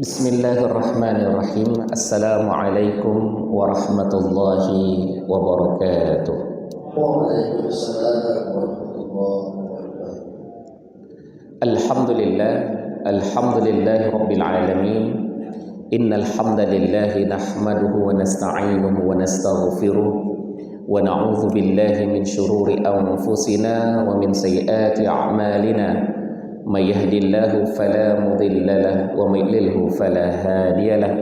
Bismillahirrahmanirrahim. Assalamualaikum warahmatullahi wabarakatuh. Waalaikumsalam warahmatullahi wabarakatuh. Alhamdulillahi rabbil alamin. Innal hamdalillahi nahmaduhu wa nasta'inuhu wa nastaghfiruh wa na'udzu billahi min shururi anfusina wa min sayyiati a'malina. May yahdihillahu fala mudilla lahu wa may yudlilhu fala hadiya lahu.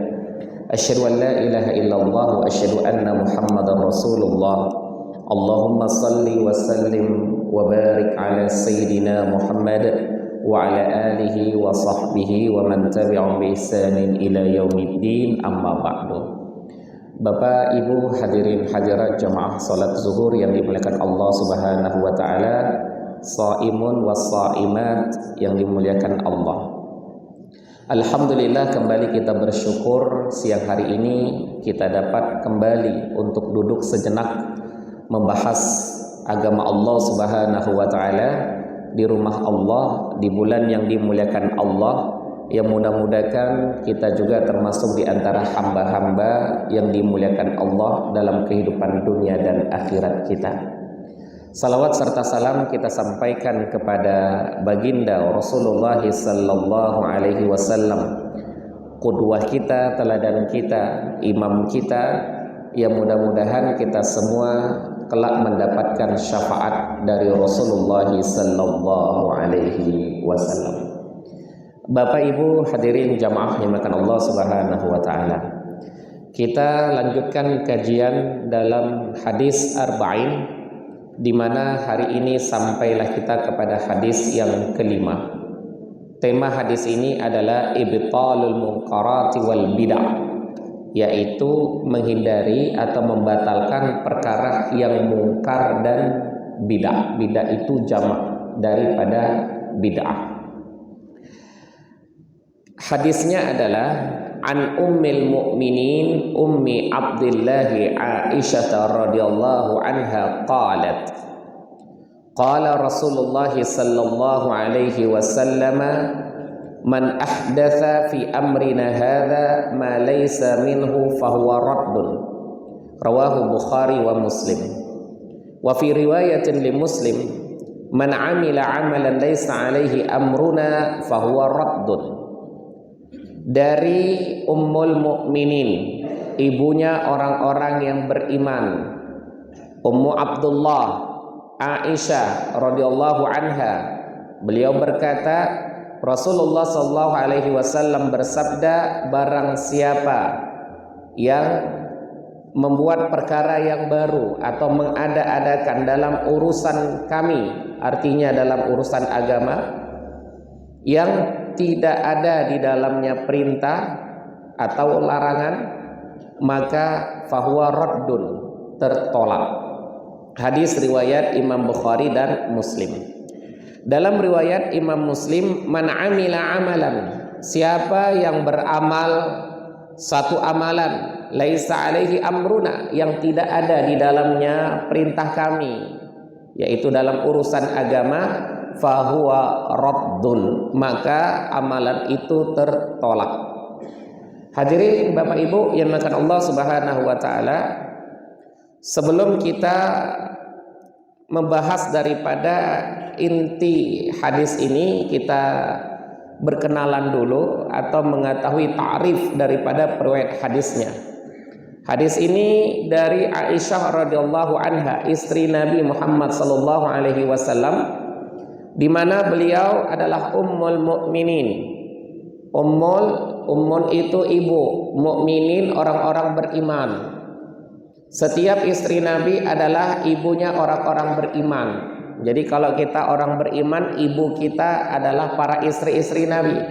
Asyhadu an la ilaha illallah wa asyhadu anna Muhammadar Rasulullah. Allahumma salli wa sallim wa barik ala sayyidina Muhammad wa ala alihi wa sahbihi wa man tabi'ahum bi ihsanin ila yaumiddin, amma ba'du. Bapak, Ibu, hadirin hadirat jamaah salat zuhur yang dimuliakan Allah Subhanahu wa taala, shaimun was shaimat yang dimuliakan Allah. Alhamdulillah, kembali kita bersyukur siang hari ini kita dapat kembali untuk duduk sejenak membahas agama Allah Subhanahu wa taala di rumah Allah di bulan yang dimuliakan Allah, yang mudah-mudahan kita juga termasuk di antara hamba-hamba yang dimuliakan Allah dalam kehidupan dunia dan akhirat kita. Salawat serta salam kita sampaikan kepada baginda Rasulullah sallallahu alaihi wasallam, qudwah kita, teladan kita, imam kita, yang mudah-mudahan kita semua kelak mendapatkan syafaat dari Rasulullah sallallahu alaihi wasallam. Bapak Ibu hadirin jamaah yang dimuliakan Allah Subhanahu wa taala. Kita lanjutkan kajian dalam hadis arba'in, di mana hari ini sampailah kita kepada hadis yang kelima. Tema hadis ini adalah ibtalul munkarati wal bid'ah, yaitu menghindari atau membatalkan perkara yang mungkar dan bid'ah. Bid'ah itu jamak daripada bid'ah. Hadisnya adalah an ummil mu'minin ummi Abdillahi Aisyah radhiyallahu anha qalat qala Rasulullah sallallahu alaihi wasallam man ahdatha fi amrina hadza ma laysa minhu fahuwa raddun, rawahu Bukhari wa Muslim. Wa fi riwayatin li Muslim man amila amalan laysa alaihi amruna fahuwa raddun. Dari Ummul Mukminin, ibunya orang-orang yang beriman, Ummu Abdullah Aisyah radhiyallahu anha, beliau berkata, Rasulullah sallallahu alaihi wasallam bersabda, barang siapa yang membuat perkara yang baru atau mengada-adakan dalam urusan kami, artinya dalam urusan agama, yang tidak ada di dalamnya perintah atau larangan, maka fahuwa raddun, tertolak. Hadis riwayat Imam Bukhari dan Muslim. Dalam riwayat Imam Muslim, man amila amalan, siapa yang beramal satu amalan, laisa alaihi amruna, yang tidak ada di dalamnya perintah kami, yaitu dalam urusan agama, fahuwa raddun, maka amalan itu tertolak. Hadirin Bapak Ibu yang dimuliakan Allah Subhanahu wa taala, sebelum kita membahas daripada inti hadis ini, kita berkenalan dulu atau mengetahui ta'rif daripada periwayat hadisnya. Hadis ini dari Aisyah radhiyallahu anha, istri Nabi Muhammad sallallahu alaihi wasallam, di mana beliau adalah ummul mukminin. Ummul itu ibu, mukminin orang-orang beriman. Setiap istri Nabi adalah ibunya orang-orang beriman. Jadi kalau kita orang beriman, ibu kita adalah para istri-istri Nabi.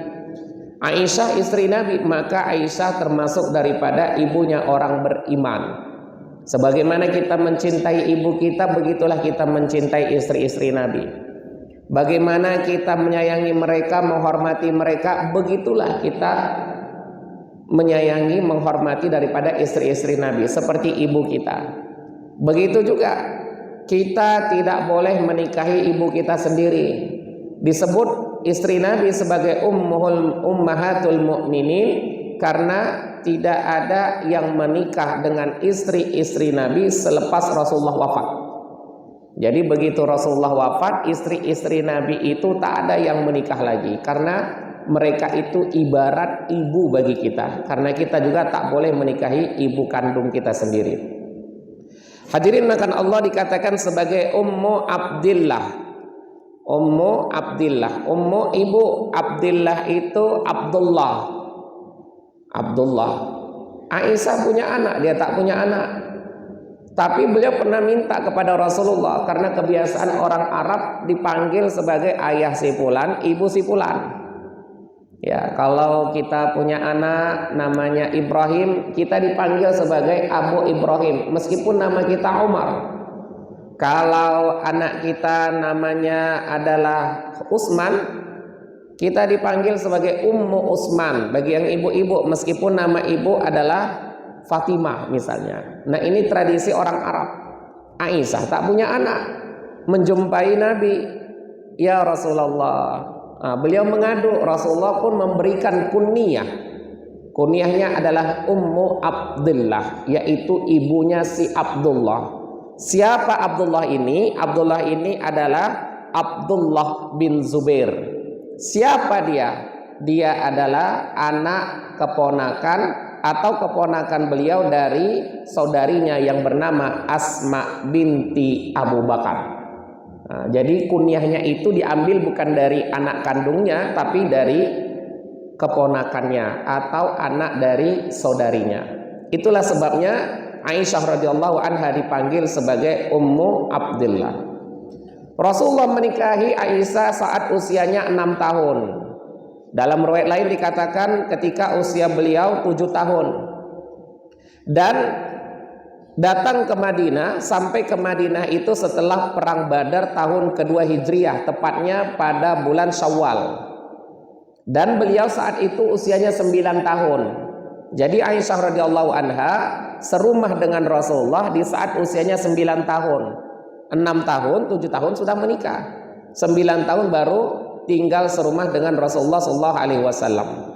Aisyah istri Nabi, maka Aisyah termasuk daripada ibunya orang beriman. Sebagaimana kita mencintai ibu kita, begitulah kita mencintai istri-istri Nabi. Bagaimana kita menyayangi mereka, menghormati mereka, begitulah kita menyayangi, menghormati daripada istri-istri Nabi, seperti ibu kita. Begitu juga kita tidak boleh menikahi ibu kita sendiri. Disebut istri Nabi sebagai ummahatul mu'minin karena tidak ada yang menikah dengan istri-istri Nabi selepas Rasulullah wafat. Jadi begitu Rasulullah wafat, istri-istri Nabi itu tak ada yang menikah lagi karena mereka itu ibarat ibu bagi kita, karena kita juga tak boleh menikahi ibu kandung kita sendiri. Hadirin makan Allah dikatakan sebagai Ummu Abdillah. Ummu Abdillah, Ummu ibu Abdillah itu Abdullah. Abdullah. Aisyah punya anak, dia tak punya anak. Tapi beliau pernah minta kepada Rasulullah karena kebiasaan orang Arab dipanggil sebagai ayah si fulan, ibu si fulan. Ya, kalau kita punya anak namanya Ibrahim, kita dipanggil sebagai Abu Ibrahim meskipun nama kita Umar. Kalau anak kita namanya adalah Utsman, kita dipanggil sebagai Ummu Utsman bagi yang ibu-ibu meskipun nama ibu adalah Fatimah misalnya. Nah, ini tradisi orang Arab. Aisyah tak punya anak, menjumpai Nabi, ya Rasulullah. Beliau mengadu, Rasulullah pun memberikan kunyah. Kunyahnya adalah Ummu Abdillah, yaitu ibunya si Abdullah. Siapa Abdullah ini? Abdullah ini adalah Abdullah bin Zubair. Siapa dia? Dia adalah anak keponakan atau keponakan beliau dari saudarinya yang bernama Asma binti Abu Bakar. Nah, jadi kunyahnya itu diambil bukan dari anak kandungnya, tapi dari keponakannya atau anak dari saudarinya. Itulah sebabnya Aisyah radhiyallahu anha dipanggil sebagai Ummu Abdillah. Rasulullah menikahi Aisyah saat usianya 6 tahun. Dalam riwayat lain dikatakan ketika usia beliau 7 tahun. Dan datang ke Madinah, sampai ke Madinah itu setelah perang Badar tahun kedua Hijriah, tepatnya pada bulan Syawal. Dan beliau saat itu usianya 9 tahun. Jadi Aisyah radhiyallahu anha serumah dengan Rasulullah di saat usianya 9 tahun. 6 tahun, 7 tahun sudah menikah. 9 tahun baru tinggal serumah dengan Rasulullah sallallahu alaihi wasallam.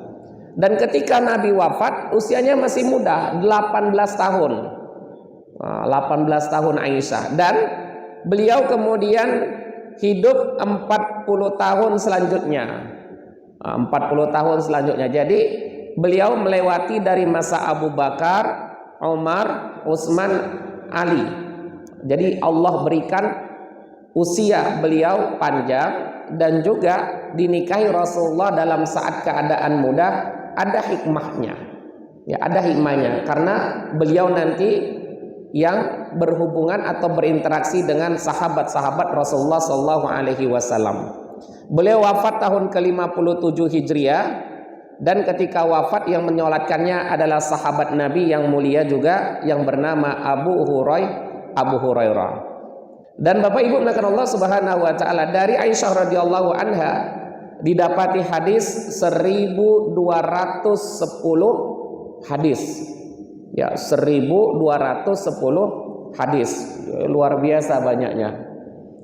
Dan ketika Nabi wafat, usianya masih muda, 18 tahun. 18 tahun Aisyah, dan beliau kemudian hidup 40 tahun selanjutnya. 40 tahun selanjutnya. Jadi beliau melewati dari masa Abu Bakar, Umar, Utsman, Ali. Jadi Allah berikan usia beliau panjang dan juga dinikahi Rasulullah dalam saat keadaan muda. Ada hikmahnya. Ya, ada hikmahnya karena beliau nanti yang berhubungan atau berinteraksi dengan sahabat-sahabat Rasulullah sallallahu alaihi wasallam. Beliau wafat tahun ke-57 Hijriah, dan ketika wafat yang menyolatkannya adalah sahabat Nabi yang mulia juga yang bernama Abu Hurairah. Dan Bapak Ibu melakukan Allah Subhanahu wa taala, dari Aisyah radhiyallahu anha didapati hadis 1210 hadis. Ya, 1210 hadis. Luar biasa banyaknya.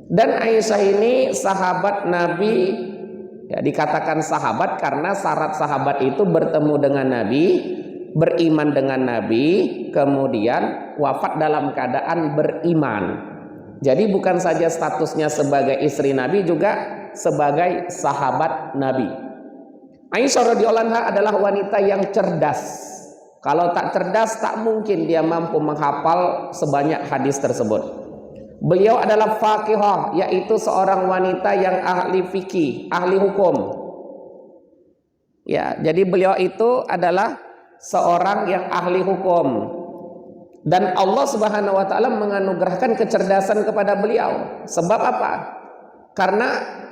Dan Aisyah ini sahabat Nabi, ya, dikatakan sahabat karena syarat sahabat itu bertemu dengan Nabi, beriman dengan Nabi, kemudian wafat dalam keadaan beriman. Jadi bukan saja statusnya sebagai istri Nabi, juga sebagai sahabat Nabi. Aisyah radhiyallahu anha adalah wanita yang cerdas. Kalau tak cerdas, tak mungkin dia mampu menghafal sebanyak hadis tersebut. Beliau adalah faqihah, yaitu seorang wanita yang ahli fikih, ahli hukum. Ya, jadi beliau itu adalah seorang yang ahli hukum. Dan Allah Subhanahu wa taala menganugerahkan kecerdasan kepada beliau. Sebab apa? Karena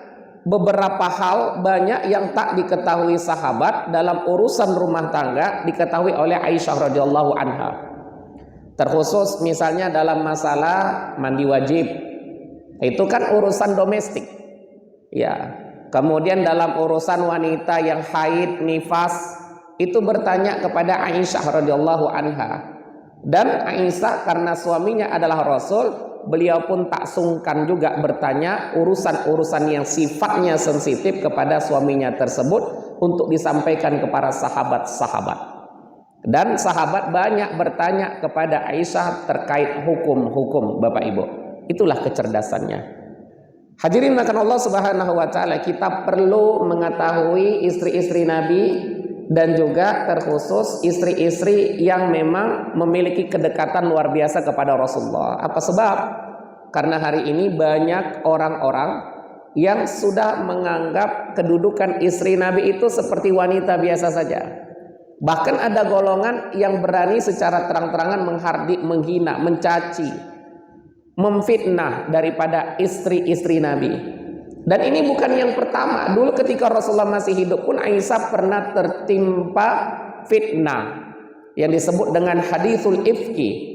beberapa hal banyak yang tak diketahui sahabat dalam urusan rumah tangga diketahui oleh Aisyah radhiyallahu anha. Terkhusus misalnya dalam masalah mandi wajib, itu kan urusan domestik. Ya. Kemudian dalam urusan wanita yang haid, nifas, itu bertanya kepada Aisyah radhiyallahu anha. Dan Aisyah karena suaminya adalah Rasul, beliau pun tak sungkan juga bertanya urusan-urusan yang sifatnya sensitif kepada suaminya tersebut untuk disampaikan kepada sahabat-sahabat. Dan sahabat banyak bertanya kepada Aisyah terkait hukum-hukum, Bapak Ibu. Itulah kecerdasannya. Hadirin akan Allah Subhanahu wa taala, kita perlu mengetahui istri-istri Nabi dan juga terkhusus istri-istri yang memang memiliki kedekatan luar biasa kepada Rasulullah. Apa sebab? Karena hari ini banyak orang-orang yang sudah menganggap kedudukan istri Nabi itu seperti wanita biasa saja. Bahkan ada golongan yang berani secara terang-terangan menghardik, menghina, mencaci, memfitnah daripada istri-istri Nabi. Dan ini bukan yang pertama. Dulu ketika Rasulullah masih hidup pun Aisyah pernah tertimpa fitnah yang disebut dengan hadithul ifki.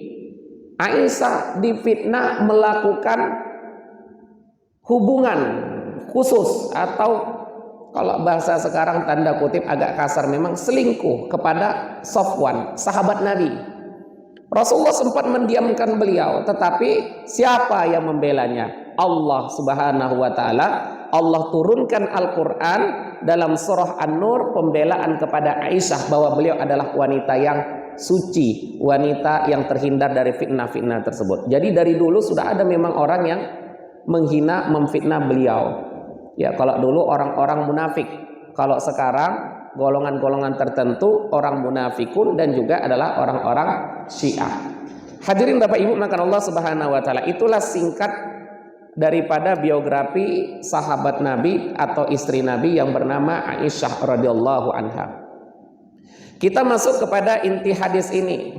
Aisyah difitnah melakukan hubungan khusus, atau kalau bahasa sekarang tanda kutip agak kasar memang, selingkuh kepada Safwan, sahabat Nabi. Rasulullah sempat mendiamkan beliau, tetapi siapa yang membelanya? Allah Subhanahu wa taala. Allah turunkan Al-Qur'an dalam surah An-Nur pembelaan kepada Aisyah bahwa beliau adalah wanita yang suci, wanita yang terhindar dari fitnah-fitnah tersebut. Jadi dari dulu sudah ada memang orang yang menghina, memfitnah beliau. Ya, kalau dulu orang-orang munafik, kalau sekarang golongan-golongan tertentu orang munafikun dan juga adalah orang-orang Syiah. Hadirin Bapak Ibu makan Allah Subhanahu wa taala, itulah singkat daripada biografi sahabat Nabi atau istri Nabi yang bernama Aisyah radhiyallahu anha. Kita masuk kepada inti hadis ini.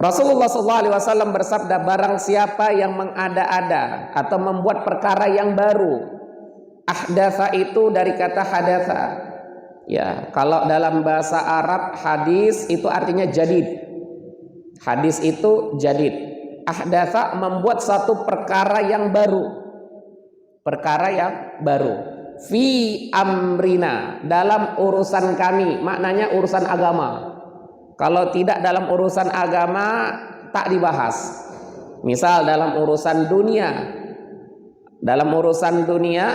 Rasulullah SAW bersabda, barang siapa yang mengada-ada atau membuat perkara yang baru. Ahdatsa itu dari kata hadatsa. Ya, kalau dalam bahasa Arab hadis itu artinya jadid. Hadis itu jadid. Ahdatsa membuat satu perkara yang baru. Perkara yang baru. Fi amrina, dalam urusan kami, maknanya urusan agama. Kalau tidak dalam urusan agama tak dibahas. Misal dalam urusan dunia. Dalam urusan dunia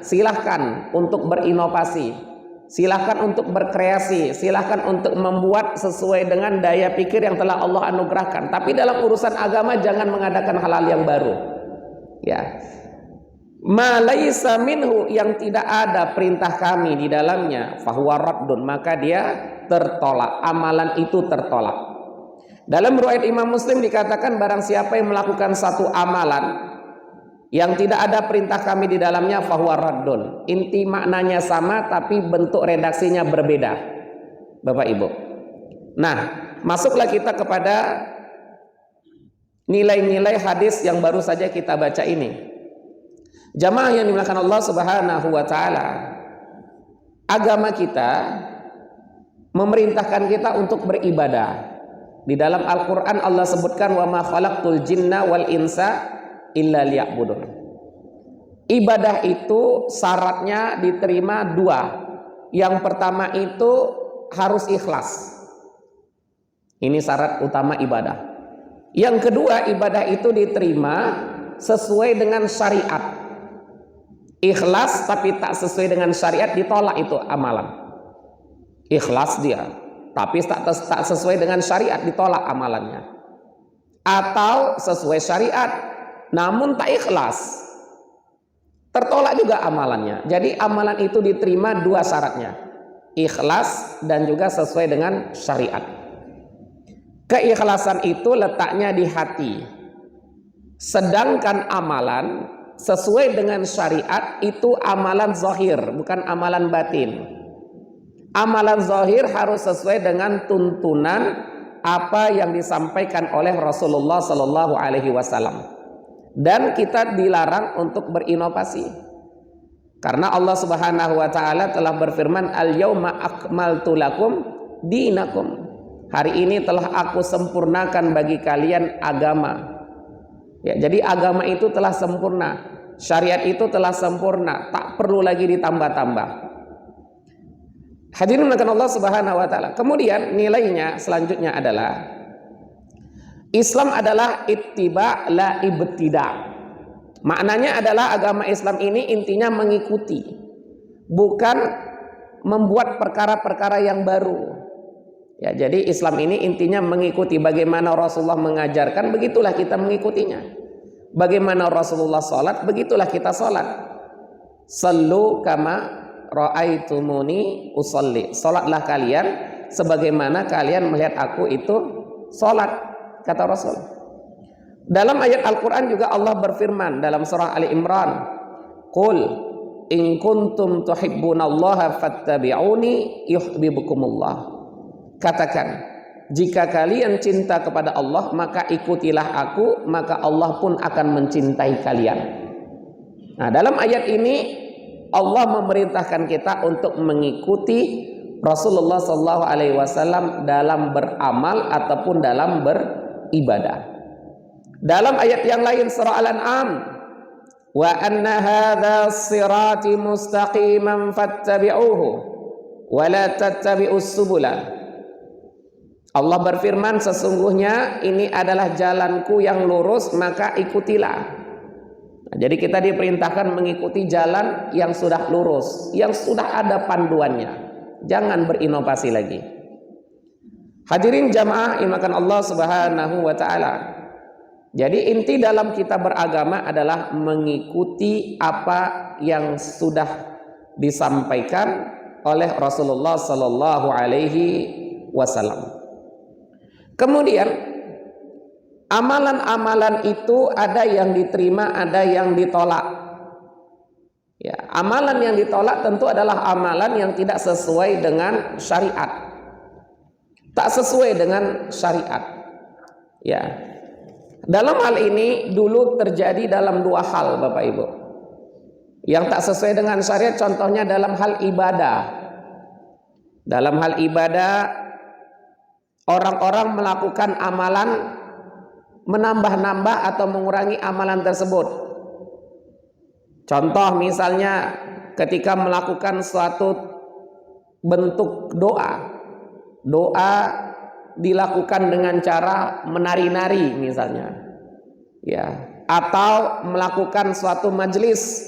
silahkan untuk berinovasi. Silahkan untuk berkreasi, silahkan untuk membuat sesuai dengan daya pikir yang telah Allah anugerahkan. Tapi dalam urusan agama jangan mengadakan hal-hal yang baru. Ya, ma laisa minhu, yang tidak ada perintah kami di dalamnya, fahuwa raddun, maka dia tertolak. Amalan itu tertolak. Dalam riwayat Imam Muslim dikatakan barang siapa yang melakukan satu amalan yang tidak ada perintah kami di dalamnya, fahuwa raddun. Inti maknanya sama tapi bentuk redaksinya berbeda, Bapak Ibu. Nah, masuklah kita kepada nilai-nilai hadis yang baru saja kita baca ini. Jamaah yang dimuliakan Allah Subhanahu wa taala, agama kita memerintahkan kita untuk beribadah. Di dalam Al-Qur'an Allah sebutkan wa ma khalaqtul jinna wal insa illa liya'budun. Ibadah itu syaratnya diterima dua. Yang pertama itu harus ikhlas. Ini syarat utama ibadah. Yang kedua, ibadah itu diterima sesuai dengan syariat. Ikhlas tapi tak sesuai dengan syariat, ditolak itu amalan. Ikhlas dia, tapi tak sesuai dengan syariat, ditolak amalannya. Atau sesuai syariat namun tak ikhlas, tertolak juga amalannya. Jadi amalan itu diterima dua syaratnya, ikhlas dan juga sesuai dengan syariat. Keikhlasan itu letaknya di hati, sedangkan amalan sesuai dengan syariat itu amalan zahir, bukan amalan batin. Amalan zahir harus sesuai dengan tuntunan apa yang disampaikan oleh Rasulullah Sallallahu Alaihi Wasallam. Dan kita dilarang untuk berinovasi. Karena Allah Subhanahu wa taala telah berfirman, al-yauma akmaltu lakum dinakum. Hari ini telah aku sempurnakan bagi kalian agama. Ya, jadi agama itu telah sempurna. Syariat itu telah sempurna, tak perlu lagi ditambah-tambah. Hadirin Allah Subhanahu wa taala. Kemudian nilainya selanjutnya adalah Islam adalah ittiba la ibtida. Maknanya adalah agama Islam ini intinya mengikuti, bukan membuat perkara-perkara yang baru. Ya, jadi Islam ini intinya mengikuti bagaimana Rasulullah mengajarkan, begitulah kita mengikutinya. Bagaimana Rasulullah sholat, begitulah kita sholat. Sallu kama ra'aitumuni usolli. Sholatlah kalian sebagaimana kalian melihat aku itu sholat, kata Rasul. Dalam ayat Al-Quran juga Allah berfirman dalam surah Ali Imran, Qul in kuntum tuhibbunallaha fattabi'uni yuhibbukumullah. Katakan, jika kalian cinta kepada Allah, maka ikutilah aku, maka Allah pun akan mencintai kalian. Nah, dalam ayat ini Allah memerintahkan kita untuk mengikuti Rasulullah SAW dalam beramal ataupun dalam beribadah. Dalam ayat yang lain surah Al-An'am, wa anna hadza sirati mustaqiman fattabi'uhu wa la tattabi'us subula. Allah berfirman, sesungguhnya ini adalah jalanku yang lurus, maka ikutilah. Nah, jadi kita diperintahkan mengikuti jalan yang sudah lurus, yang sudah ada panduannya. Jangan berinovasi lagi. Hadirin jamaah imakan Allah Subhanahu wa taala. Jadi inti dalam kita beragama adalah mengikuti apa yang sudah disampaikan oleh Rasulullah sallallahu alaihi wasallam. Kemudian amalan-amalan itu ada yang diterima, ada yang ditolak. Ya, amalan yang ditolak tentu adalah amalan yang tidak sesuai dengan syariat. Tak sesuai dengan syariat. Ya. Dalam hal ini dulu terjadi dalam dua hal, Bapak Ibu. Yang tak sesuai dengan syariat contohnya dalam hal ibadah. Dalam hal ibadah orang-orang melakukan amalan menambah-nambah atau mengurangi amalan tersebut. Contoh misalnya ketika melakukan suatu bentuk doa. Doa dilakukan dengan cara menari-nari misalnya. Ya, atau melakukan suatu majelis.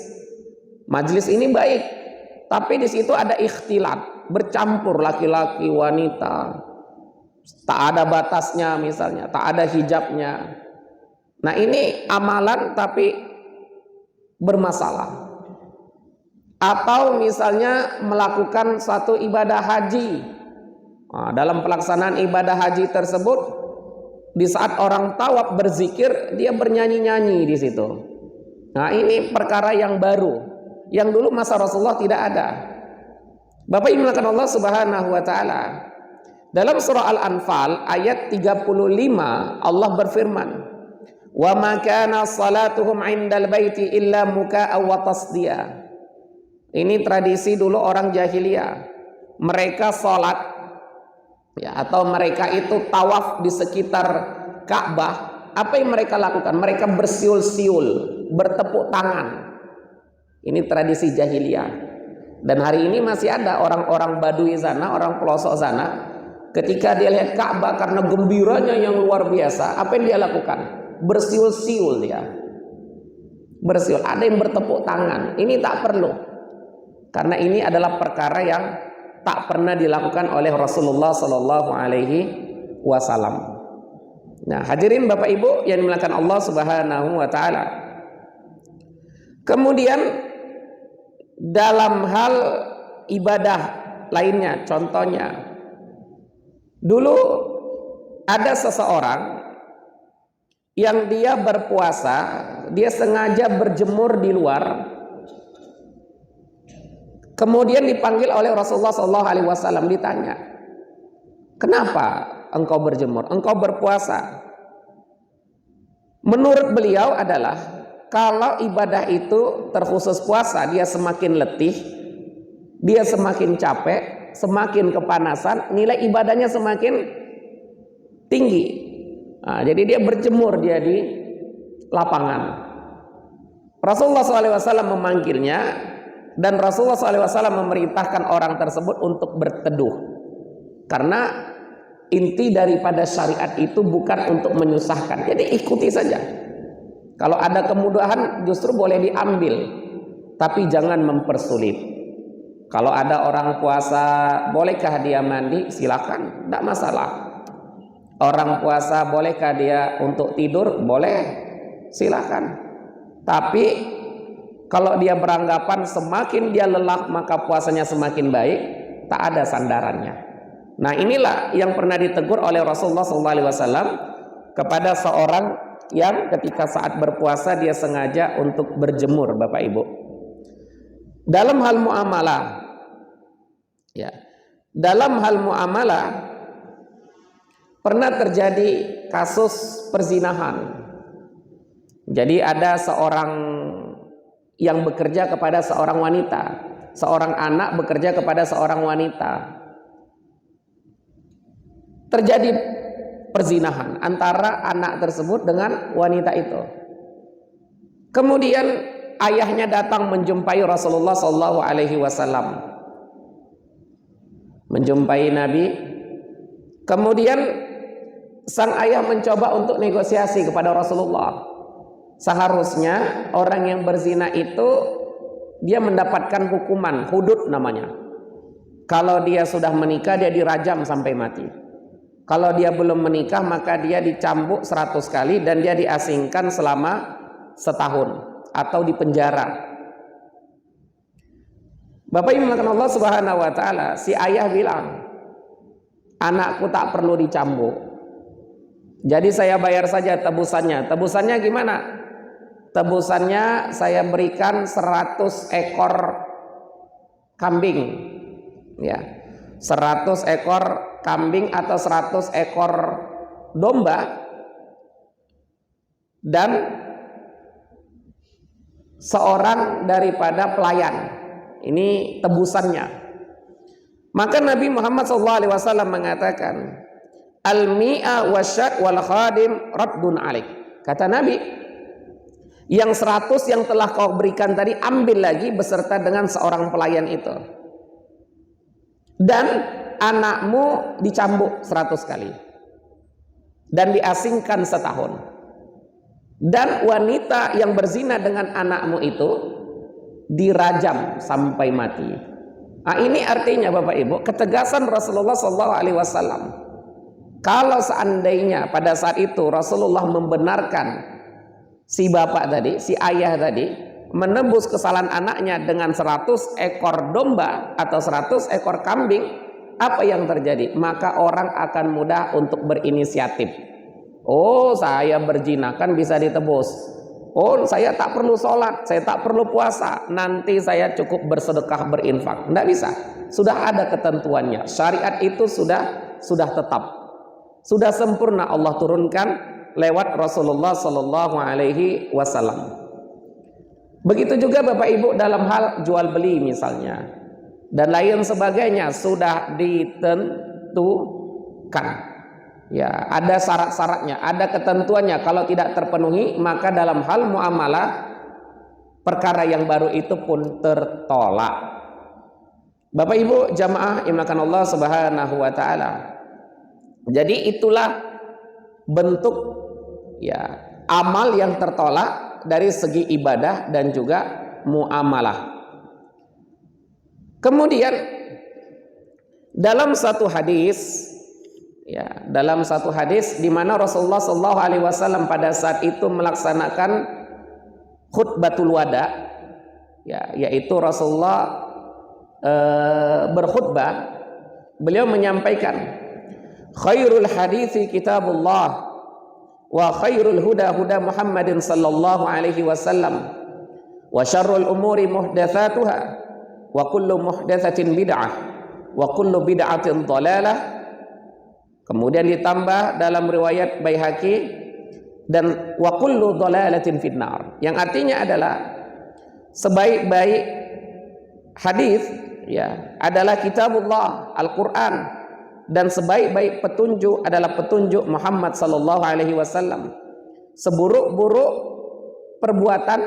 Majelis ini baik, tapi di situ ada ikhtilat, bercampur laki-laki wanita. Tak ada batasnya misalnya, tak ada hijabnya. Nah, ini amalan tapi bermasalah. Atau misalnya melakukan satu ibadah haji. Nah, dalam pelaksanaan ibadah haji tersebut, di saat orang tawaf berzikir, dia bernyanyi-nyanyi di situ. Nah, ini perkara yang baru, yang dulu masa Rasulullah tidak ada. Bapak Ibu mulakan Allah Subhanahu wa taala. Dalam surah Al-Anfal ayat 35 Allah berfirman, "Wa ma kana salatuhum 'indal baiti illa mukaa'a wa tasdiya." Ini tradisi dulu orang jahiliyah. Mereka salat ya, atau mereka itu tawaf di sekitar Ka'bah. Apa yang mereka lakukan? Mereka bersiul-siul, bertepuk tangan. Ini tradisi jahiliyah. Dan hari ini masih ada orang-orang Badui sana, orang pelosok sana. Ketika dia lihat Ka'bah karena gembiranya yang luar biasa, apa yang dia lakukan? Bersiul-siul dia. Bersiul, ada yang bertepuk tangan. Ini tak perlu. Karena ini adalah perkara yang tak pernah dilakukan oleh Rasulullah sallallahu alaihi wasallam. Nah, hadirin Bapak Ibu yang dimuliakan Allah Subhanahu wa taala. Kemudian dalam hal ibadah lainnya, contohnya dulu ada seseorang yang dia berpuasa, dia sengaja berjemur di luar. Kemudian dipanggil oleh Rasulullah SAW, ditanya, "Kenapa engkau berjemur? Engkau berpuasa?" Menurut beliau adalah kalau ibadah itu terkhusus puasa, dia semakin letih, dia semakin capek, semakin kepanasan, nilai ibadahnya semakin tinggi. Nah, jadi dia berjemur dia di lapangan. Rasulullah SAW memanggilnya dan Rasulullah SAW memerintahkan orang tersebut untuk berteduh. Karena inti daripada syariat itu bukan untuk menyusahkan. Jadi ikuti saja. Kalau ada kemudahan justru boleh diambil, tapi jangan mempersulit. Kalau ada orang puasa, bolehkah dia mandi? Silakan, tidak masalah. Orang puasa, bolehkah dia untuk tidur? Boleh, silakan. Tapi kalau dia beranggapan semakin dia lelah maka puasanya semakin baik, tak ada sandarannya. Nah, inilah yang pernah ditegur oleh Rasulullah SAW kepada seorang yang ketika saat berpuasa dia sengaja untuk berjemur, Bapak Ibu. Dalam hal muamalah, ya, dalam hal muamalah pernah terjadi kasus perzinahan. Jadi ada seorang yang bekerja kepada seorang wanita, seorang anak bekerja kepada seorang wanita. Terjadi perzinahan antara anak tersebut dengan wanita itu. Kemudian ayahnya datang menjumpai Rasulullah SAW, menjumpai Nabi. Kemudian sang ayah mencoba untuk negosiasi kepada Rasulullah. Seharusnya orang yang berzina itu dia mendapatkan hukuman hudud namanya. Kalau dia sudah menikah dia dirajam sampai mati. Kalau dia belum menikah maka dia dicambuk 100 kali dan dia diasingkan selama setahun atau dipenjara. Bapak Ibu Allah Subhanahu wa taala, si ayah bilang, anakku tak perlu dicambuk. Jadi saya bayar saja tebusannya. Tebusannya gimana? Tebusannya saya berikan 100 ekor kambing. Ya. 100 ekor kambing atau 100 ekor domba dan seorang daripada pelayan. Ini tebusannya. Maka Nabi Muhammad SAW mengatakan, al-mi'a wasyad wal khadim raddun alik. Kata Nabi, yang 100 yang telah kau berikan tadi ambil lagi beserta dengan seorang pelayan itu. Dan anakmu dicambuk 100 kali dan diasingkan setahun. Dan wanita yang berzina dengan anakmu itu dirajam sampai mati. Nah, ini artinya Bapak Ibu ketegasan Rasulullah SAW. Kalau seandainya pada saat itu Rasulullah membenarkan si bapak tadi, si ayah tadi menebus kesalahan anaknya dengan 100 ekor domba atau 100 ekor kambing, apa yang terjadi? Maka orang akan mudah untuk berinisiatif. Oh, saya berzina kan bisa ditebus. Oh, saya tak perlu sholat, saya tak perlu puasa, nanti saya cukup bersedekah, berinfak. Tidak bisa. Sudah ada ketentuannya. Syariat itu sudah tetap, sudah sempurna Allah turunkan lewat Rasulullah SAW. Begitu juga Bapak Ibu dalam hal jual beli misalnya dan lain sebagainya sudah ditentukan. Ya, ada syarat-syaratnya, ada ketentuannya. Kalau tidak terpenuhi maka dalam hal muamalah perkara yang baru itu pun tertolak. Bapak Ibu jamaah dimuliakan Allah Subhanahu wa taala. Jadi itulah bentuk ya amal yang tertolak dari segi ibadah dan juga muamalah. Kemudian dalam satu hadis, ya, dalam satu hadis di mana Rasulullah SAW pada saat itu melaksanakan khutbatul wada, ya, yaitu Rasulullah berkhutbah, beliau menyampaikan, khairul hadithi kitabullah wa khairul huda huda Muhammadin sallallahu alaihi wasallam wa syarrul umuri muhdatsatuha wa kullu muhdatsatin bid'ah wa kullu bid'atin dhalalah. Kemudian ditambah dalam riwayat Baihaqi dan wa kullu dhalalatin finnar, yang artinya adalah sebaik-baik hadis ya adalah kitabullah Al-Qur'an, dan sebaik-baik petunjuk adalah petunjuk Muhammad sallallahu alaihi wasallam. Seburuk-buruk perbuatan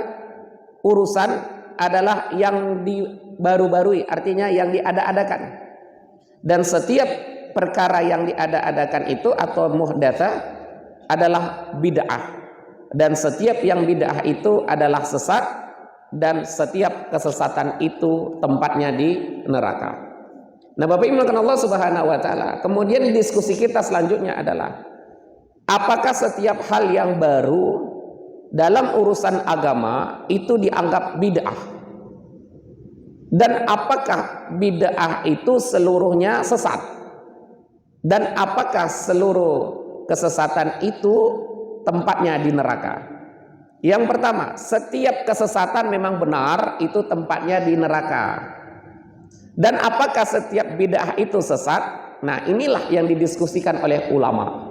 urusan adalah yang dibaru-barui, artinya yang diada-adakan. Dan setiap perkara yang diada-adakan itu atau muhdatsah adalah bid'ah, dan setiap yang bid'ah itu adalah sesat, dan setiap kesesatan itu tempatnya di neraka. Nah, Bapak Ibu kan Allah Subhanahu wa taala. Kemudian diskusi kita selanjutnya adalah apakah setiap hal yang baru dalam urusan agama itu dianggap bid'ah? Dan apakah bid'ah itu seluruhnya sesat? Dan apakah seluruh kesesatan itu tempatnya di neraka? Yang pertama, setiap kesesatan memang benar itu tempatnya di neraka. Dan apakah setiap bid'ah itu sesat? Nah, inilah yang didiskusikan oleh ulama.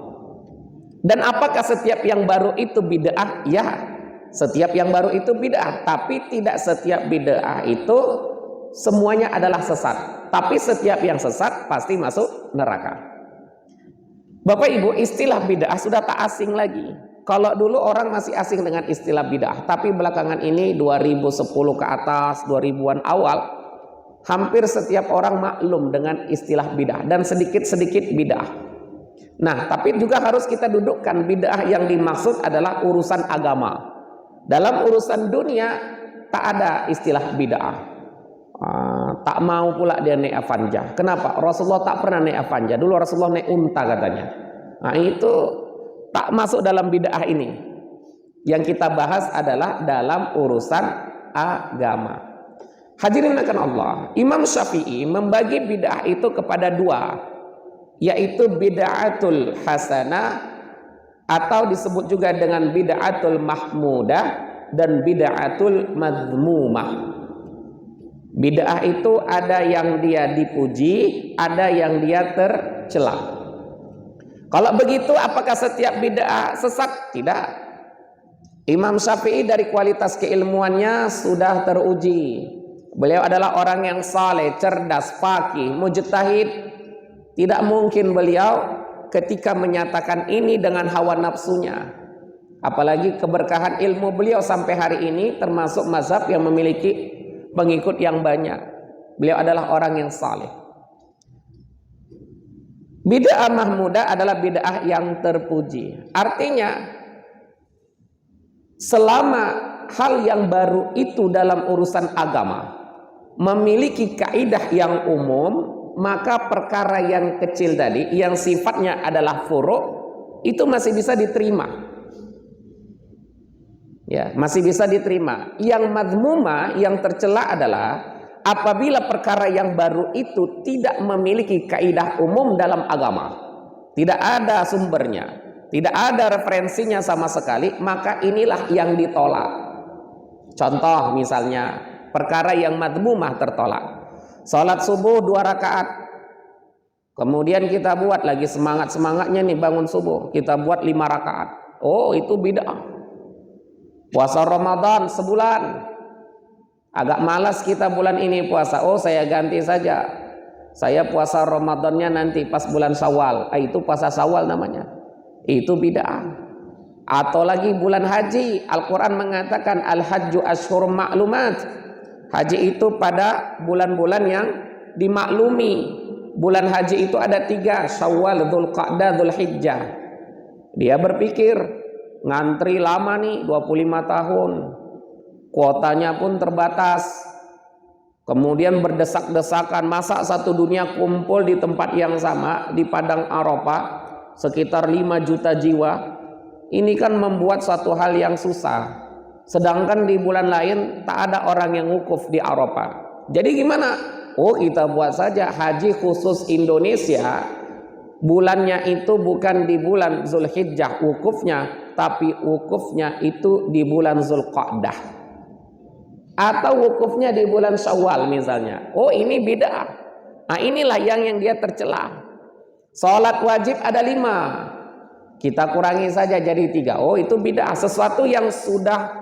Dan apakah setiap yang baru itu bid'ah? Ya, setiap yang baru itu bid'ah, tapi tidak setiap bid'ah itu semuanya adalah sesat. Tapi setiap yang sesat pasti masuk neraka. Bapak Ibu, istilah bid'ah sudah tak asing lagi. Kalau dulu orang masih asing dengan istilah bid'ah, tapi belakangan ini 2010 ke atas, 2000-an awal, hampir setiap orang maklum dengan istilah bid'ah dan sedikit-sedikit bid'ah. Nah, tapi juga harus kita dudukkan bid'ah yang dimaksud adalah urusan agama. Dalam urusan dunia tak ada istilah bid'ah. Tak mau pula dia naik Avanza. Kenapa? Rasulullah tak pernah naik Avanza. Dulu Rasulullah naik unta katanya. Nah, itu tak masuk dalam bid'ah ini. Yang kita bahas adalah dalam urusan agama. Hadirin akan Allah, Imam Syafi'i membagi bid'ah itu kepada dua, yaitu bid'atul hasanah atau disebut juga dengan bid'atul mahmudah dan bid'atul madhmumah. Bid'ah itu ada yang dia dipuji, ada yang dia tercela. Kalau begitu apakah setiap bid'ah sesat? Tidak. Imam Syafi'i dari kualitas keilmuannya sudah teruji. Beliau adalah orang yang saleh, cerdas, faqih, mujtahid. Tidak mungkin beliau ketika menyatakan ini dengan hawa nafsunya. Apalagi keberkahan ilmu beliau sampai hari ini termasuk mazhab yang memiliki pengikut yang banyak. Beliau adalah orang yang saleh. Bid'ah mahmudah adalah bid'ah yang terpuji. Artinya selama hal yang baru itu dalam urusan agama memiliki kaidah yang umum, maka perkara yang kecil tadi yang sifatnya adalah furu' itu masih bisa diterima. Ya, masih bisa diterima. Yang madhmumah, yang tercela adalah apabila perkara yang baru itu tidak memiliki kaidah umum dalam agama. Tidak ada sumbernya, tidak ada referensinya sama sekali, maka inilah yang ditolak. Contoh misalnya perkara yang madhmumah tertolak. Salat subuh 2 rakaat. Kemudian kita buat lagi semangat-semangatnya nih bangun subuh, kita buat 5 rakaat. Oh, itu bid'ah. Puasa Ramadan sebulan. Agak malas kita bulan ini puasa. Oh, saya ganti saja. Saya puasa Ramadannya nanti pas bulan Syawal. Itu puasa Syawal namanya. Itu bid'ah. Atau lagi bulan haji, Al-Quran mengatakan al-hajju ashhur ma'lumat. Haji itu pada bulan-bulan yang dimaklumi. Bulan haji itu ada 3, Syawal, Dzulqa'dah, Dzulhijjah. Dia berpikir, ngantri lama nih 25 tahun. Kuotanya pun terbatas. Kemudian berdesak-desakan, masa satu dunia kumpul di tempat yang sama di Padang Arafah, sekitar 5 juta jiwa. Ini kan membuat suatu hal yang susah. Sedangkan di bulan lain tak ada orang yang wukuf di Arafah. Jadi gimana? Oh, kita buat saja haji khusus Indonesia. Bulannya itu bukan di bulan Zulhijjah wukufnya, tapi wukufnya itu di bulan Dzulqa'dah. Atau wukufnya di bulan Syawal misalnya. Oh, ini bid'ah. Nah, inilah yang dia tercela. Salat wajib ada 5. Kita kurangi saja jadi 3. Oh, itu bid'ah. Sesuatu yang sudah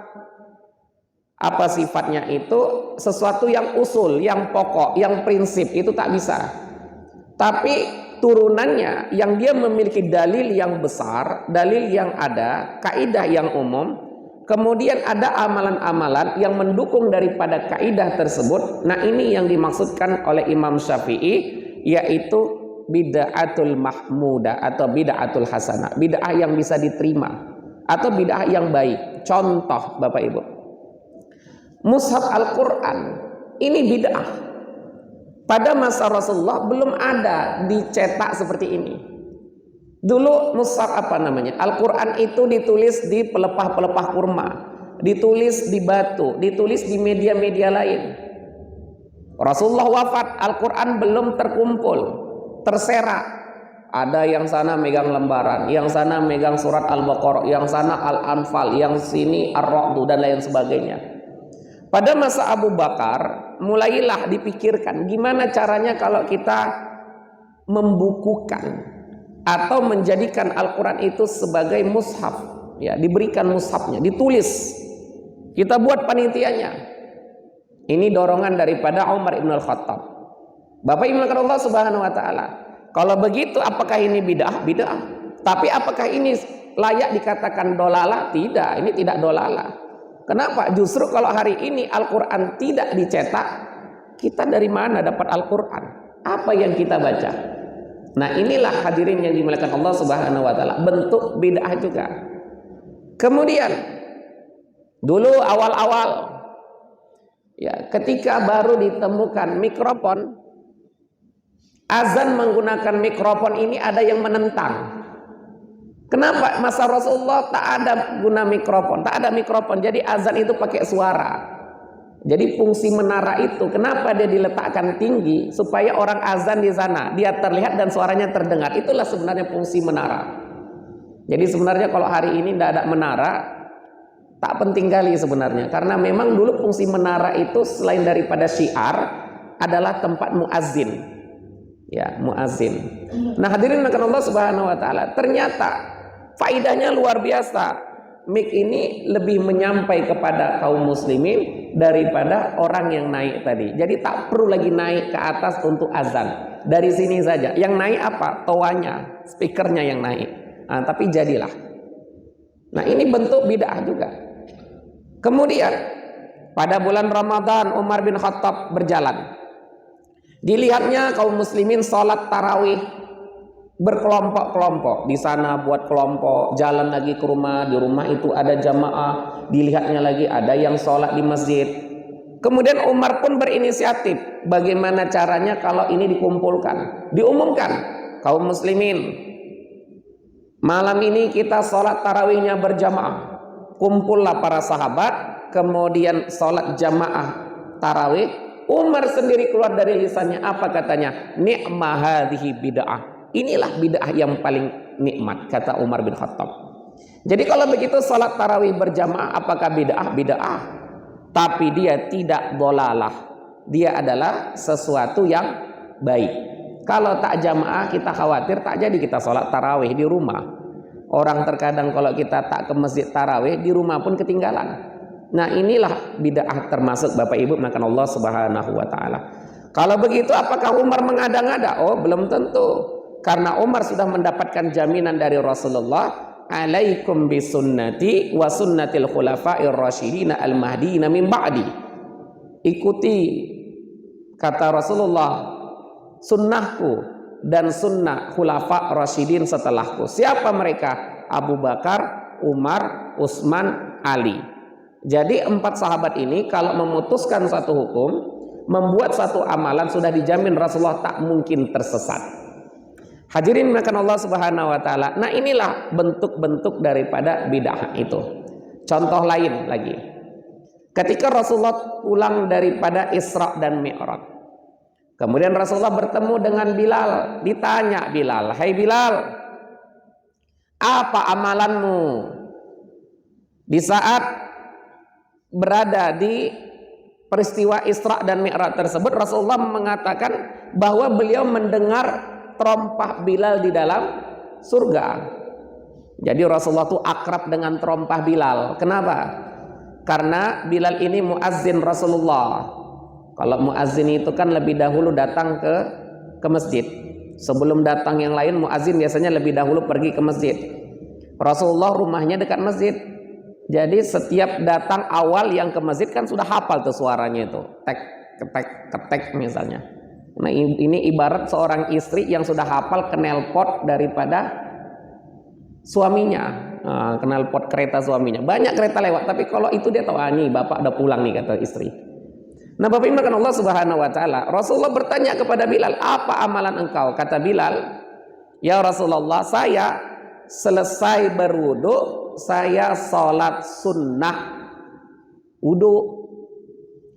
apa sifatnya itu, sesuatu yang usul, yang pokok, yang prinsip itu tak bisa. Tapi turunannya yang dia memiliki dalil yang besar, dalil yang ada, kaidah yang umum, kemudian ada amalan-amalan yang mendukung daripada kaidah tersebut. Nah, ini yang dimaksudkan oleh Imam Syafi'i, yaitu bid'atul mahmudah atau bid'atul hasanah, bid'ah yang bisa diterima atau bid'ah yang baik. Contoh Bapak Ibu, mushaf Al-Quran ini bid'ah. Pada masa Rasulullah belum ada dicetak seperti ini. Dulu mushaf Al-Quran itu ditulis di pelepah-pelepah kurma, ditulis di batu, ditulis di media-media lain. Rasulullah wafat, Al-Quran belum terkumpul, terserak. Ada yang sana megang lembaran, yang sana megang surat Al-Baqarah, yang sana Al-Anfal, yang sini Ar-Ra'd dan lain sebagainya. Pada masa Abu Bakar mulailah dipikirkan gimana caranya kalau kita membukukan atau menjadikan Al-Quran itu sebagai mushaf, ya, diberikan mushafnya, ditulis. Kita buat panitianya. Ini dorongan daripada Umar ibn al-Khattab. Bapak Ibu Allah Subhanahu wa taala. Kalau begitu apakah ini bid'ah? Bid'ah. Tapi apakah ini layak dikatakan dolalah? Tidak, ini tidak dolalah. Kenapa? Justru kalau hari ini Al-Quran tidak dicetak, kita dari mana dapat Al-Quran? Apa yang kita baca? Nah, inilah hadirin yang dimuliakan Allah Subhanahu wa taala, bentuk bid'ah juga. Kemudian dulu awal-awal, ya, ketika baru ditemukan mikrofon, azan menggunakan mikrofon ini ada yang menentang. Kenapa masa Rasulullah tak ada guna mikrofon, tak ada mikrofon, jadi azan itu pakai suara. Jadi fungsi menara itu kenapa dia diletakkan tinggi, supaya orang azan di sana dia terlihat dan suaranya terdengar. Itulah sebenarnya fungsi menara. Jadi sebenarnya kalau hari ini tidak ada menara, tak penting kali sebenarnya, karena memang dulu fungsi menara itu selain daripada syiar adalah tempat muazzin, ya, muazzin. Nah hadirin makan Allah Subhanahu wa taala, ternyata faidahnya luar biasa. Mik ini lebih menyampai kepada kaum muslimin daripada orang yang naik tadi. Jadi tak perlu lagi naik ke atas untuk azan. Dari sini saja. Yang naik apa? Toanya, speakernya yang naik. Nah, tapi jadilah. Nah ini bentuk bid'ah juga. Kemudian pada bulan Ramadan Umar bin Khattab berjalan. Dilihatnya kaum muslimin sholat tarawih berkelompok-kelompok. Di sana buat kelompok, jalan lagi ke rumah, di rumah itu ada jamaah, dilihatnya lagi ada yang sholat di masjid. Kemudian Umar pun berinisiatif, bagaimana caranya kalau ini dikumpulkan, diumumkan, kaum muslimin, malam ini kita sholat tarawihnya berjamaah. Kumpullah para sahabat, kemudian sholat jamaah tarawih. Umar sendiri keluar dari lisannya, apa katanya? Ni'ma hadhihi bid'ah. Inilah bid'ah yang paling nikmat, kata Umar bin Khattab. Jadi kalau begitu salat tarawih berjamaah apakah bid'ah? Bid'ah. Tapi dia tidak dolalah. Dia adalah sesuatu yang baik. Kalau tak jamaah kita khawatir tak jadi kita salat tarawih di rumah. Orang terkadang kalau kita tak ke masjid tarawih di rumah pun ketinggalan. Nah inilah bid'ah termasuk Bapak Ibu makan Allah Subhanahu wa taala. Kalau begitu apakah Umar mengada-ngada? Oh belum tentu. Karena Umar sudah mendapatkan jaminan dari Rasulullah, alaikum bisunnati wa sunnatil khulafa'ir rasyidin al-mahdiyina min ba'di. Ikuti, kata Rasulullah, sunnahku dan sunnah khulafa' rasyidin setelahku. Siapa mereka? Abu Bakar, Umar, Utsman, Ali. Jadi 4 sahabat ini kalau memutuskan satu hukum, membuat satu amalan, sudah dijamin Rasulullah tak mungkin tersesat. Hadirin makan Allah Subhanahu wa taala. Nah, inilah bentuk-bentuk daripada bid'ah itu. Contoh lain lagi. Ketika Rasulullah pulang daripada Isra dan Mi'raj. Kemudian Rasulullah bertemu dengan Bilal, ditanya Bilal, "Hai Bilal, apa amalanmu?" Di saat berada di peristiwa Isra dan Mi'raj tersebut, Rasulullah mengatakan bahwa beliau mendengar terompah Bilal di dalam surga. Jadi Rasulullah itu akrab dengan terompah Bilal. Kenapa? Karena Bilal ini muazzin Rasulullah. Kalau muazzin itu kan lebih dahulu datang ke masjid. Sebelum datang yang lain, muazzin biasanya lebih dahulu pergi ke masjid. Rasulullah rumahnya dekat masjid. Jadi setiap datang awal yang ke masjid kan sudah hafal tuh suaranya itu. Tek, ketek, ketek misalnya. Nah, ini ibarat seorang istri yang sudah hafal knalpot daripada suaminya. Nah, knalpot kereta suaminya. Banyak kereta lewat, tapi kalau itu dia tahu, nih bapak udah pulang nih, kata istri. Nah, Bapak Ibu Allah Subhanahu wa taala, Rasulullah bertanya kepada Bilal, "Apa amalan engkau?" Kata Bilal, "Ya Rasulullah, saya selesai berwudu, saya sholat sunnah wudu."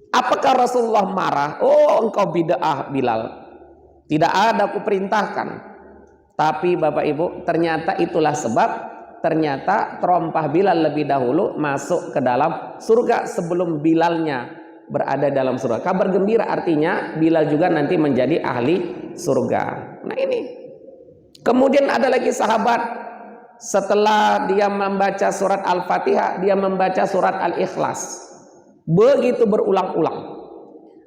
Apakah Rasulullah marah? "Oh, engkau bid'ah Bilal. Tidak ada aku perintahkan." Tapi Bapak Ibu, ternyata itulah sebab ternyata terompah Bilal lebih dahulu masuk ke dalam surga sebelum Bilalnya berada dalam surga. Kabar gembira artinya Bilal juga nanti menjadi ahli surga. Nah, ini. Kemudian ada lagi sahabat, setelah dia membaca surat Al-Fatihah, dia membaca surat Al-Ikhlas. Begitu berulang-ulang.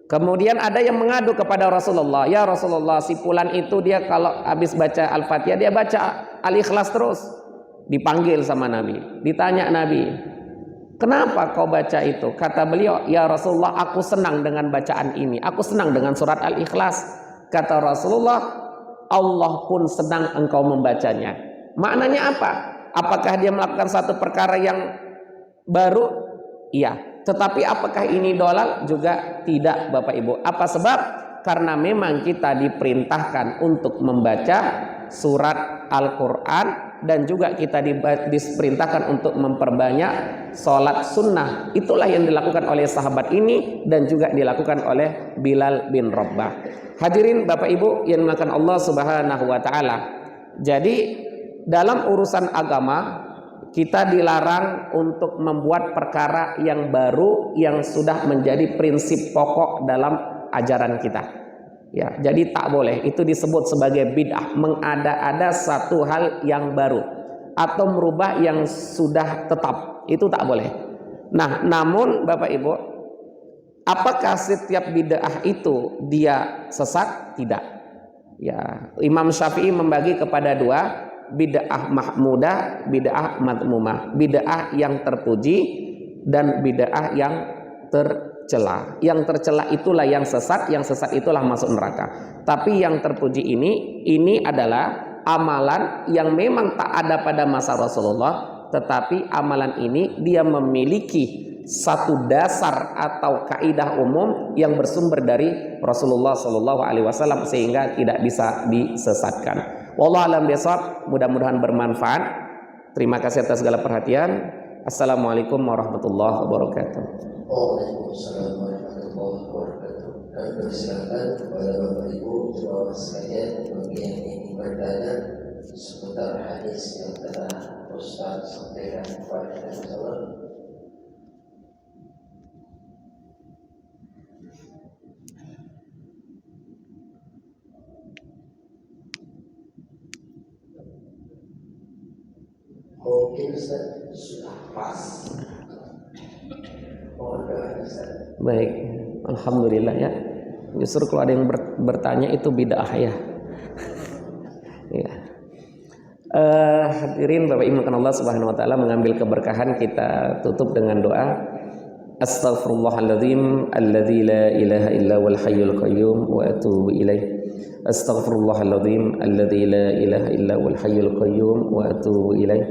Kemudian ada yang mengadu kepada Rasulullah, "Ya Rasulullah, si fulan itu dia kalau habis baca Al-Fatihah dia baca Al-Ikhlas terus." Dipanggil sama Nabi, ditanya Nabi, "Kenapa kau baca itu?" Kata beliau, "Ya Rasulullah, aku senang dengan bacaan ini. Aku senang dengan surat Al-Ikhlas." Kata Rasulullah, "Allah pun senang engkau membacanya." Maknanya apa? Apakah dia melakukan satu perkara yang baru? Iya. Tetapi apakah ini dolal? Juga tidak, Bapak Ibu. Apa sebab? Karena memang kita diperintahkan untuk membaca surat Al-Quran, dan juga kita diperintahkan untuk memperbanyak sholat sunnah. Itulah yang dilakukan oleh sahabat ini dan juga dilakukan oleh Bilal bin Rabah. Hadirin Bapak Ibu yang dimuliakan Allah Subhanahu wa taala. Jadi dalam urusan agama kita dilarang untuk membuat perkara yang baru yang sudah menjadi prinsip pokok dalam ajaran kita. Ya, jadi tak boleh, itu disebut sebagai bid'ah, mengada-ada satu hal yang baru atau merubah yang sudah tetap, itu tak boleh. Nah, namun Bapak Ibu, apakah setiap bid'ah itu dia sesat? Tidak. Ya, Imam Syafi'i membagi kepada dua, bid'ah mahmudah, bid'ah madmumah. Bid'ah yang terpuji dan bid'ah yang tercela. Yang tercela itulah yang sesat itulah masuk neraka. Tapi yang terpuji ini adalah amalan yang memang tak ada pada masa Rasulullah, tetapi amalan ini dia memiliki satu dasar atau kaidah umum yang bersumber dari Rasulullah Shallallahu Alaihi Wasallam sehingga tidak bisa disesatkan. Wallahu a'lam bishawab. Mudah-mudahan bermanfaat. Terima kasih atas segala perhatian. Assalamualaikum warahmatullahi wabarakatuh. Waalaikumsalam warahmatullahi wabarakatuh. Kami persilakan kepada Bapak Ibu jemaah sekalian bagi yang ingin bertanya seputar hadis yang telah Ustaz sampaikan kepada kita semua. Mungkin Ustaz sudah pas. Baik, alhamdulillah ya. Justru kalau ada yang bertanya itu bid'ah ya. Ya. Hadirin Bapak Ibu Allah Subhanahu wa taala, mengambil keberkahan kita tutup dengan doa. Astaghfirullahaladzim alladzi la ilaha illa wal hayyul qayyum wa atubu ilaih. Astaghfirullahaladzim alladzi la ilaha illa wal hayyul qayyum wa atubu ilaih.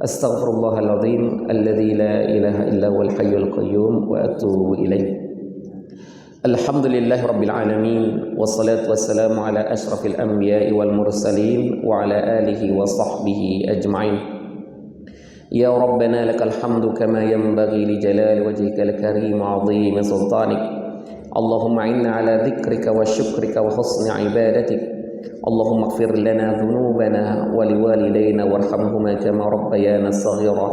Astaghfirullahaladzim alladzi la ilaha illa wal hayyul qayyum wa atubu ilaih. Alhamdulillahi rabbil alamin, wassalatu wassalamu ala asyrafil anbiya'i wal mursalin wa ala alihi wa sahbihi ajma'in. Ya Rabbana lakal hamdu kama yanbaghi li jalali wajhikal karim wa 'azimi sultanik. Allahumma inna ala dzikrika wa syukrika wa husni ibadatik. Allahumma ighfir lana dhunubana wa liwalidayna warhamhuma kama rabbayana saghira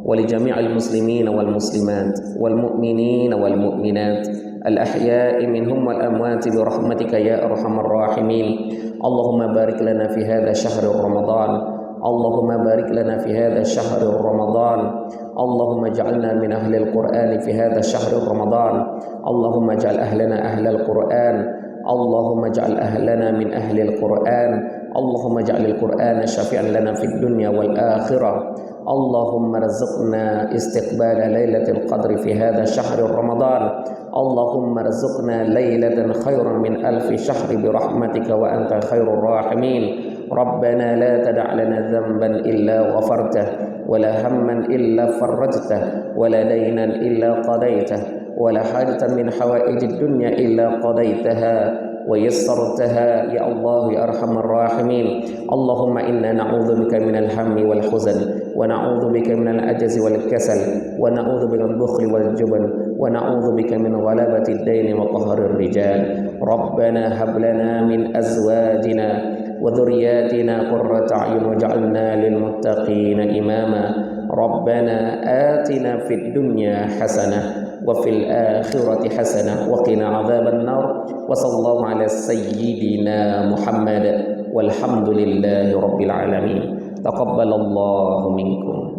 wa li jami'il muslimina wal muslimat wal mu'minina wal mu'minat al ahya'i minhum wal amwati bi rahmatika ya arhamar rahimin. Allahumma barik lana fi hadha syahr Ramadan. Allahumma barik lana fi hadha syahr Ramadan. Allahumma ij'alna min ahli al-Qur'an fi hadha syahr Ramadan. Allahumma ij'al ahlana ahli al-Qur'an. Allahumma ij'al ahlana min ahli al-Qur'an. اللهم اجعل القرآن شفيعا لنا في الدنيا والآخرة. اللهم ارزقنا استقبال ليلة القدر في هذا شهر رمضان. اللهم ارزقنا ليلة خيرا من 1000 شهر برحمتك وأنت خير الراحمين. ربنا لا تدع لنا ذنبا إلا غفرته، ولا هما إلا فرجته، ولا دينا إلا قضيته، ولا حاجة من حوائج الدنيا إلا قضيتها ويسرتها يا الله يا أرحم الراحمين. اللهم إنا نعوذ بك من الهم والحزن، ونعوذ بك من العجز والكسل، ونعوذ بك من البخل والجبن، ونعوذ بك من غلبة الدين وقهر الرجال. ربنا هب لنا من أزواجنا وذرياتنا قرة أعين واجعلنا للمتقين إماما. ربنا آتنا في الدنيا حسنة وفي الآخرة حسنة وقنا عذاب النار. وصلى الله على سيدنا محمد والحمد لله رب العالمين. تقبل الله منكم.